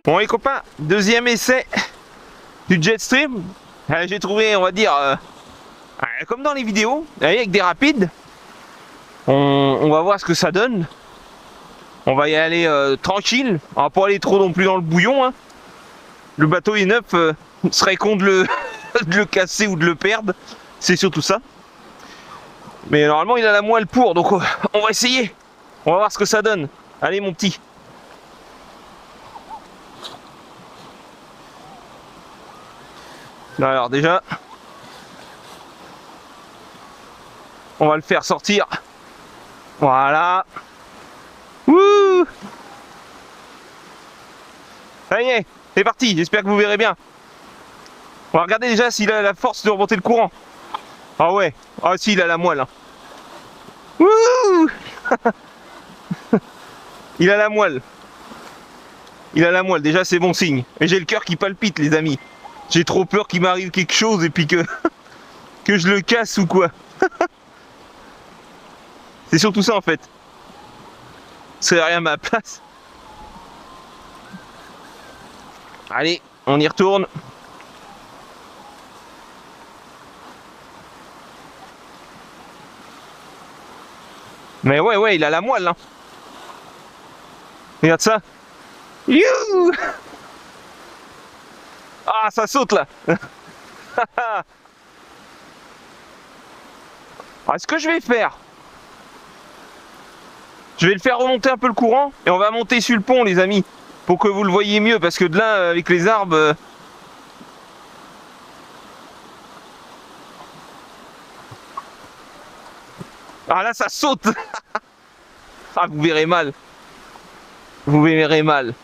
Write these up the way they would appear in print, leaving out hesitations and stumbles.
Bon les copains, deuxième essai du Jetstream. J'ai trouvé, on va dire, comme dans les vidéos, avec des rapides. On va voir ce que ça donne. On va y aller tranquille. On va pas aller trop non plus dans le bouillon. Hein. Le bateau est neuf, serait con de le, de le casser ou de le perdre. C'est surtout ça. Mais normalement il a la moelle pour, donc on va essayer. On va voir ce que ça donne. Allez mon petit. Alors déjà, on va le faire sortir. Voilà. Wouh! Ça y est, c'est parti. J'espère que vous verrez bien. On va regarder déjà s'il a la force de remonter le courant. Ah ouais. Ah si, il a la moelle. Hein. Wouh! Il a la moelle. Il a la moelle. Déjà, c'est bon signe. Et j'ai le cœur qui palpite, les amis. J'ai trop peur qu'il m'arrive quelque chose et puis que je le casse ou quoi. C'est surtout ça en fait. C'est rien à ma place. Allez, on y retourne. Mais ouais, il a la moelle. Hein. Regarde ça. Youhou! Ah, ça saute là. Alors, ce que je vais faire, je vais le faire remonter un peu le courant et on va monter sur le pont, les amis, pour que vous le voyez mieux, parce que de là, avec les arbres. Ah là, ça saute. Ah, vous verrez mal. Vous verrez mal.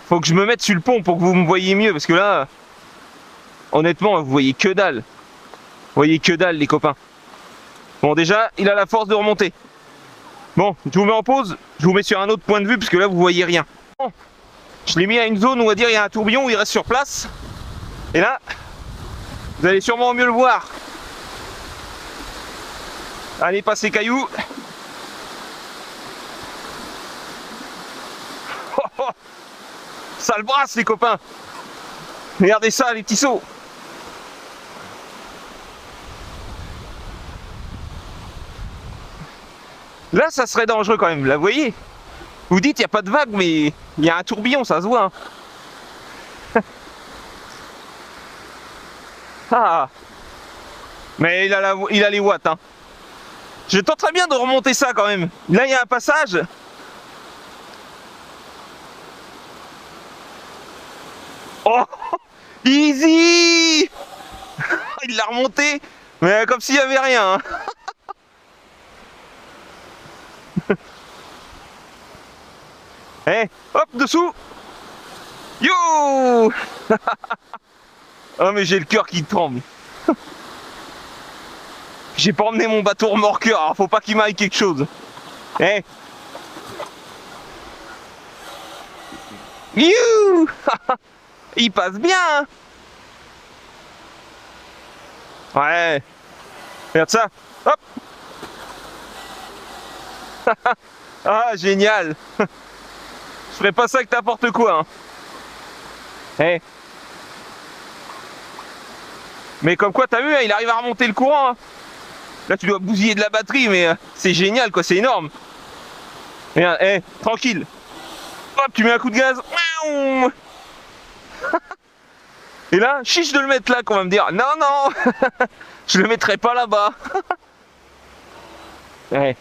Faut que je me mette sur le pont pour que vous me voyez mieux, parce que là, honnêtement, vous voyez que dalle. Vous voyez que dalle, les copains. Bon, déjà, il a la force de remonter. Bon, je vous mets en pause, je vous mets sur un autre point de vue, parce que là, vous voyez rien. Bon, je l'ai mis à une zone où, on va dire, il y a un tourbillon où il reste sur place. Et là, vous allez sûrement mieux le voir. Allez, passez cailloux. Oh, oh. Ça le brasse, les copains. Regardez ça, les petits sauts. Là, ça serait dangereux quand même, là, vous voyez. Vous dites, il n'y a pas de vague, mais il y a un tourbillon, ça se voit. Hein. Ah. Mais il a les watts. Hein. Je tenterais bien de remonter ça quand même. Là, il y a un passage. Oh, easy. Il l'a remonté, mais comme s'il n'y avait rien. Hein. Eh, hop, dessous. Yo. Oh, mais j'ai le cœur qui tremble. J'ai pas emmené mon bateau remorqueur, alors faut pas qu'il m'aille quelque chose. Eh. You. Il passe bien. Hein. Ouais. Regarde ça. Hop. Ah, génial. Je ferais pas ça avec n'importe quoi. Hein. Eh. Mais comme quoi, t'as vu, hein, il arrive à remonter le courant. Hein. Là, tu dois bousiller de la batterie, mais c'est génial, quoi. C'est énorme. Regarde, eh, tranquille. Hop, tu mets un coup de gaz. Et là, chiche de le mettre là, qu'on va me dire. Non, non. Je le mettrai pas là-bas. Ouais.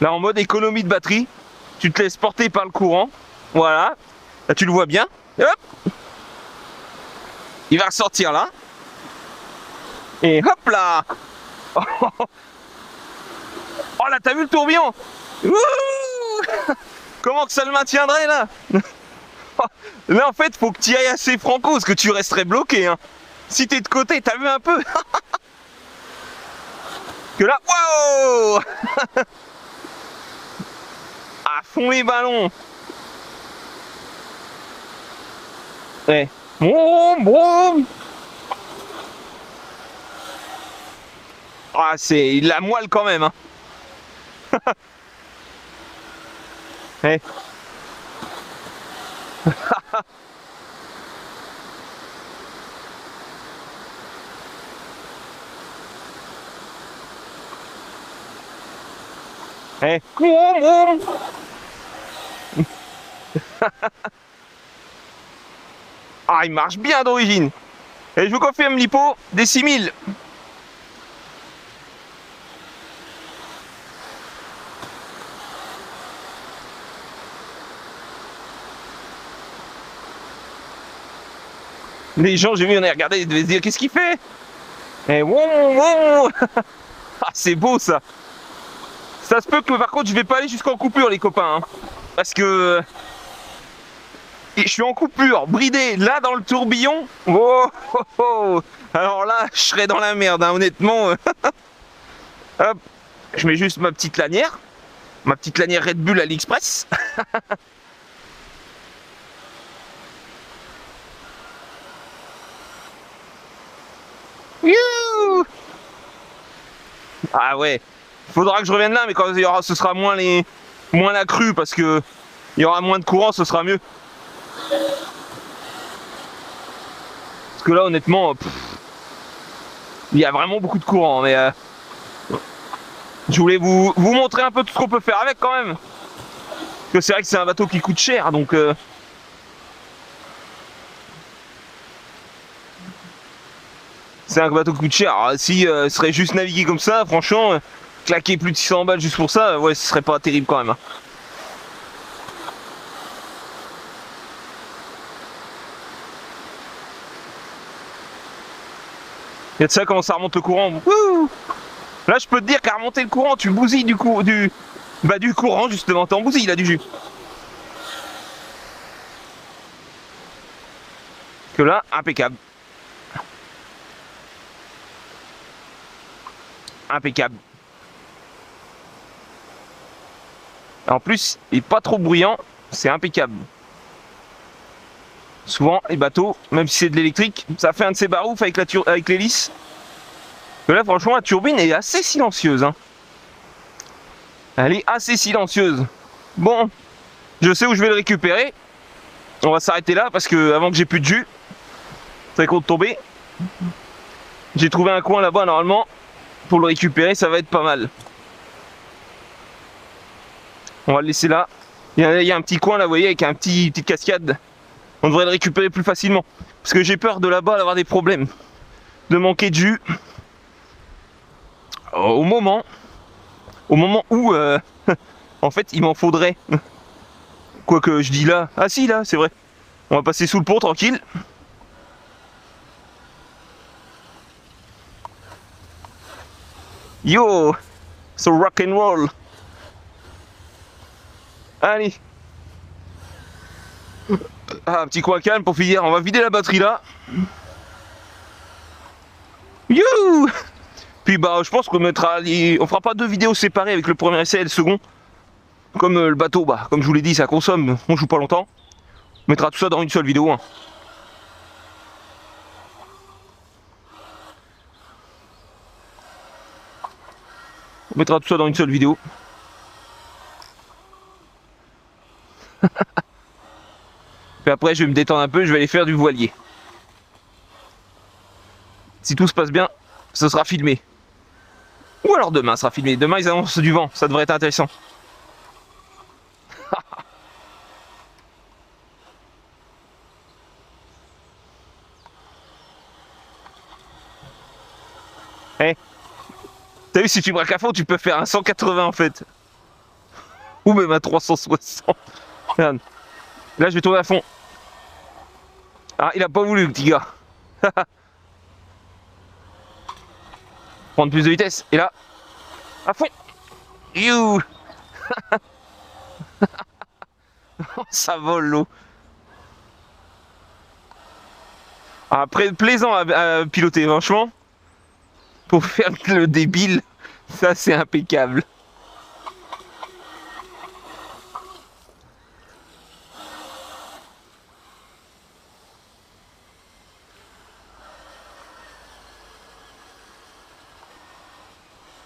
Là, en mode économie de batterie, tu te laisses porter par le courant. Voilà. Là, tu le vois bien. Et hop. Il va ressortir là. Et hop là. Oh là, t'as vu le tourbillon? Ouh. Comment que ça le maintiendrait là? Là, en fait, faut que tu ailles assez franco, parce que tu resterais bloqué. Hein. Si t'es de côté, t'as vu un peu? Que là, wow. À fond les ballons. Ouais. Boum, boum. Ah, c'est la moelle quand même. Hein. Ouais. Eh. Ah, il marche bien d'origine. Et je vous confirme l'hypo des 6000. Les gens, j'ai vu, on a regardé, ils devaient se dire qu'est-ce qu'il fait. Et ah, c'est beau ça. Ça se peut que par contre je vais pas aller jusqu'en coupure les copains. Hein, parce que je suis en coupure, bridé, là dans le tourbillon. Oh, oh, oh. Alors là, je serais dans la merde, hein, honnêtement. Hop, je mets juste ma petite lanière Red Bull AliExpress. Youhou. Ah ouais, faudra que je revienne là, mais quand il y aura, ce sera moins la crue parce que il y aura moins de courant, ce sera mieux. Parce que là, honnêtement, il y a vraiment beaucoup de courant, mais je voulais vous montrer un peu tout ce qu'on peut faire avec quand même. Parce que c'est vrai que c'est un bateau qui coûte cher, donc c'est un bateau qui coûte cher. Alors, si ce serait juste naviguer comme ça, franchement, claquer plus de 600 balles juste pour ça, ouais, ce serait pas terrible quand même. Hein. Et de ça, comment ça remonte le courant. Wouh. Là, je peux te dire qu'à remonter le courant, tu bousilles du courant, justement. T'en bousilles, il a du jus. Que là, impeccable. Impeccable. En plus, il est pas trop bruyant, c'est impeccable. Souvent, les bateaux, même si c'est de l'électrique, ça fait un de ces baroufs avec l'hélice. Que là, franchement, la turbine est assez silencieuse. Hein. Elle est assez silencieuse. Bon, je sais où je vais le récupérer. On va s'arrêter là parce que avant que j'ai plus de jus, très con de tomber. J'ai trouvé un coin là-bas normalement. Pour le récupérer, ça va être pas mal. On va le laisser là. Il y a un petit coin là, vous voyez, avec petite cascade. On devrait le récupérer plus facilement. Parce que j'ai peur de là-bas d'avoir des problèmes. De manquer de jus. Au moment où, en fait, il m'en faudrait. Quoique je dis là. Ah si, là, c'est vrai. On va passer sous le pont, tranquille. Yo, so rock and roll. Allez. Ah, un petit coin calme pour finir. On va vider la batterie là. You. Puis bah, je pense qu'on mettra, on fera pas deux vidéos séparées avec le premier essai et le second. Comme le bateau, bah, comme je vous l'ai dit, ça consomme. On joue pas longtemps. On mettra tout ça dans une seule vidéo. Hein. On mettra tout ça dans une seule vidéo. Puis après, je vais me détendre un peu, je vais aller faire du voilier. Si tout se passe bien, ce sera filmé. Ou alors demain sera filmé. Demain, ils annoncent du vent, ça devrait être intéressant. Eh, t'as vu, si tu braques à fond, tu peux faire un 180 en fait. Ou même un 360. Regarde. Là, je vais tourner à fond. Ah, il a pas voulu, le petit gars. Prendre plus de vitesse. Et là, à fond. You. Ça vole l'eau. Après, plaisant à piloter, franchement. Pour faire le débile, ça c'est impeccable.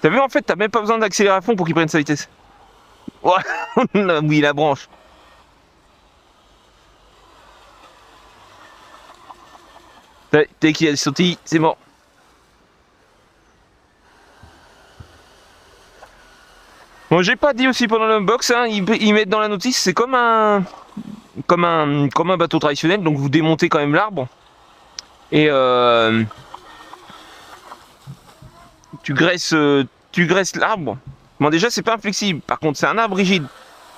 T'as vu, en fait, t'as même pas besoin d'accélérer à fond pour qu'il prenne sa vitesse. Ouais, oui, la branche. Dès qu'il y a des sautilles, c'est mort. Bon, j'ai pas dit aussi pendant l'unbox, hein, ils mettent dans la notice, c'est comme un bateau traditionnel, donc vous démontez quand même l'arbre et tu graisses l'arbre. Bon, déjà c'est pas inflexible, par contre c'est un arbre rigide,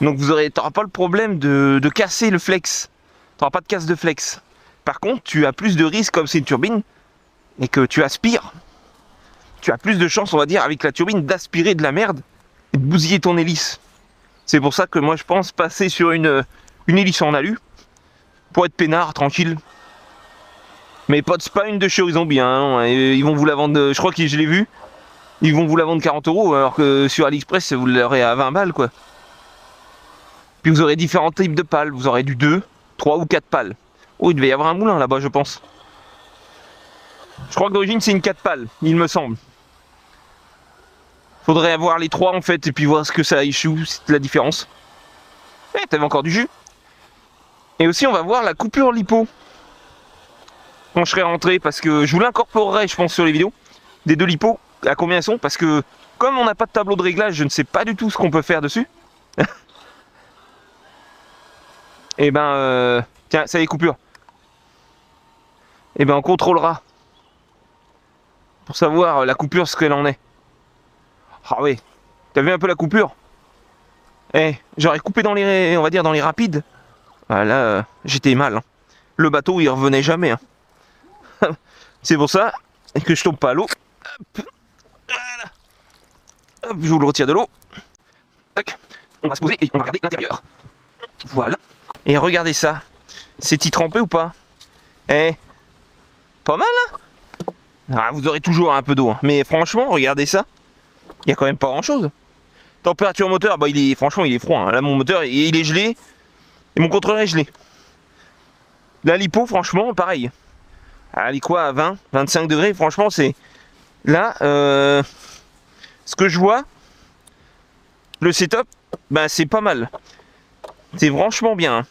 donc t'auras pas le problème de casser le flex, t'auras pas de casse de flex. Par contre, tu as plus de risques comme c'est une turbine et que tu aspires, tu as plus de chance, on va dire, avec la turbine d'aspirer de la merde et de bousiller ton hélice. C'est pour ça que moi je pense passer sur une hélice en alu pour être peinard, tranquille. Mais c'est pas une de chez Horizon bien, hein. Ils vont vous la vendre, je crois que je l'ai vu, ils vont vous la vendre 40 € alors que sur AliExpress vous l'aurez à 20 balles quoi. Puis vous aurez différents types de pales, vous aurez du 2, 3 ou 4 pales. Oh, il devait y avoir un moulin là-bas je pense. Je crois que d'origine c'est une 4 pales, il me semble. Faudrait avoir les 3 en fait et puis voir ce que ça échoue, c'est la différence. Eh, t'avais encore du jus. Et aussi on va voir la coupure lipo quand je serai rentré, parce que je vous l'incorporerai je pense sur les vidéos des deux lipos, à combien elles sont, parce que comme on n'a pas de tableau de réglage, je ne sais pas du tout ce qu'on peut faire dessus. Et ben tiens, ça y est, coupure. Et ben on contrôlera pour savoir la coupure, ce qu'elle en est. Ah oui, t'as vu un peu la coupure? Eh, j'aurais coupé dans les, on va dire dans les rapides. Ah, là, j'étais mal. Hein. Le bateau, il revenait jamais. Hein. C'est pour ça que je tombe pas à l'eau. Voilà. Hop, je vous le retire de l'eau. On va se poser et on va regarder l'intérieur. Voilà. Et regardez ça. C'est-il trempé ou pas? Eh, pas mal, hein? Ah, vous aurez toujours un peu d'eau. Hein. Mais franchement, regardez ça. Il y a quand même pas grand-chose. Température moteur, bah franchement, il est froid. Hein. Là, mon moteur, il est gelé. Et mon contrôleur est gelé. La lipo, franchement, pareil. Elle est quoi, à 20, 25 degrés? Franchement, c'est... Là, ce que je vois, le setup, bah, c'est pas mal. C'est franchement bien. Hein.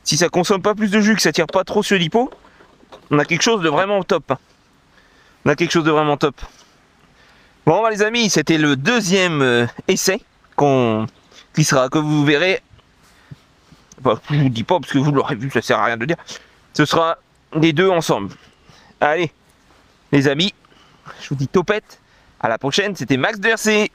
Si ça consomme pas plus de jus, que ça tire pas trop sur l'hypo, on a quelque chose de vraiment top. Hein. On a quelque chose de vraiment top. Bon, bah, les amis, c'était le deuxième essai que vous verrez. Enfin, je vous dis pas parce que vous l'aurez vu, ça sert à rien de dire. Ce sera les deux ensemble. Allez, les amis, je vous dis topette. À la prochaine, c'était Max de RC.